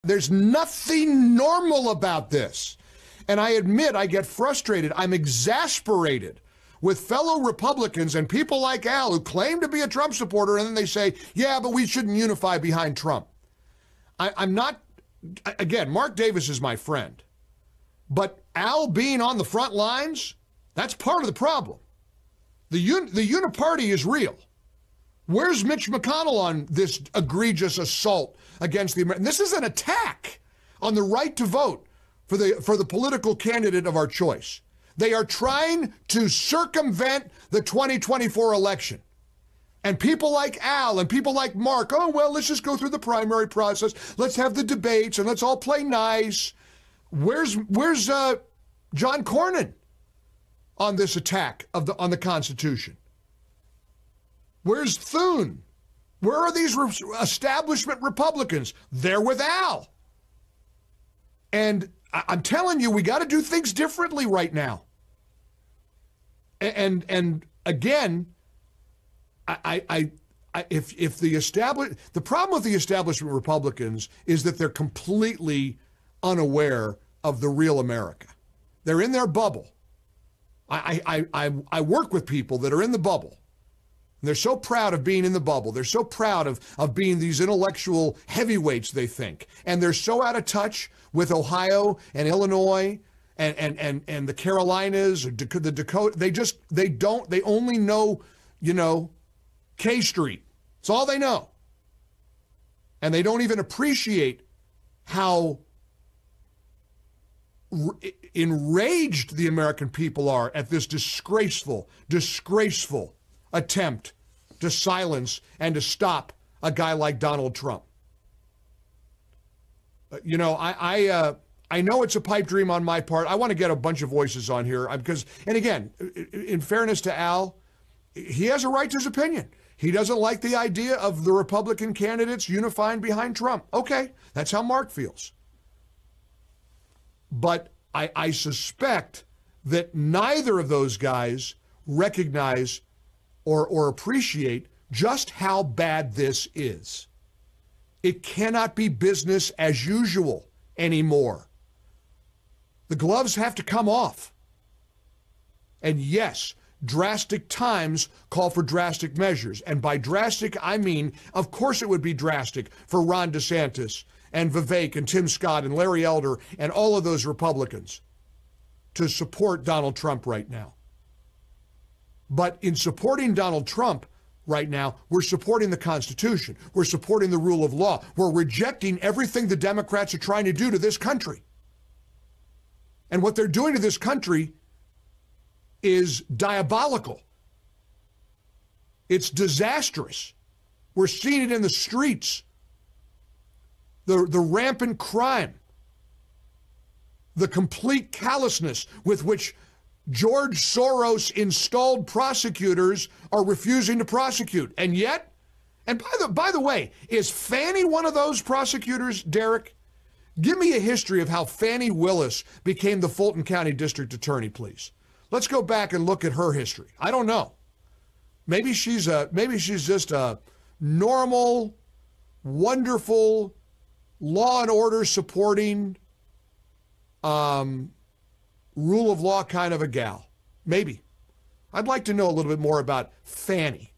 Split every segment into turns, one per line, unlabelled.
There's nothing normal about this. And I admit I get frustrated. I'm exasperated with fellow Republicans and people like Al who claim to be a Trump supporter, and then they say, yeah, but we shouldn't unify behind Trump. I'm not, again, Mark Davis is my friend. But Al being on the front lines, that's part of the problem. The Uni-Party is real. Where's Mitch McConnell on this egregious assault against the American? This is an attack on the right to vote for the political candidate of our choice. They are trying to circumvent the 2024 election. And people like Al and people like Mark, oh, well, let's just go through the primary process. Let's have the debates and let's all play nice. Where's John Cornyn on this attack on the Constitution? Where's Thune? Where are these establishment Republicans? They're with Al. And I'm telling you, we got to do things differently right now. And again, if the problem with the establishment Republicans is that they're completely unaware of the real America. They're in their bubble. I work with people that are in the bubble. They're so proud of being in the bubble. They're so proud of being these intellectual heavyweights, they think. And they're so out of touch with Ohio and Illinois and the Carolinas or the Dakota. They only know, K Street. It's all they know. And they don't even appreciate how enraged the American people are at this disgraceful attempt to silence and to stop a guy like Donald Trump. I know it's a pipe dream on my part. I want to get a bunch of voices on here because, and again, in fairness to Al, he has a right to his opinion. He doesn't like the idea of the Republican candidates unifying behind Trump. Okay, that's how Mark feels. But I suspect that neither of those guys recognize or appreciate just how bad this is. It cannot be business as usual anymore. The gloves have to come off. And yes, drastic times call for drastic measures. And by drastic, I mean, of course it would be drastic for Ron DeSantis and Vivek and Tim Scott and Larry Elder and all of those Republicans to support Donald Trump right now. But in supporting Donald Trump right now, we're supporting the Constitution. We're supporting the rule of law. We're rejecting everything the Democrats are trying to do to this country. And what they're doing to this country is diabolical. It's disastrous. We're seeing it in the streets. The rampant crime, the complete callousness with which George Soros installed prosecutors are refusing to prosecute. And yet, and by the way, is Fannie one of those prosecutors, Derek? Give me a history of how Fannie Willis became the Fulton County District Attorney, please. Let's go back and look at her history. I don't know. Maybe she's just a normal, wonderful, law and order supporting, rule of law kind of a gal. Maybe. I'd like to know a little bit more about Fannie.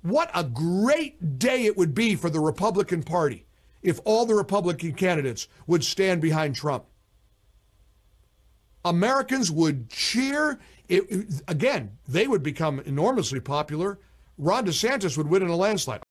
What a great day it would be for the Republican Party if all the Republican candidates would stand behind Trump. Americans would cheer. Again, they would become enormously popular. Ron DeSantis would win in a landslide.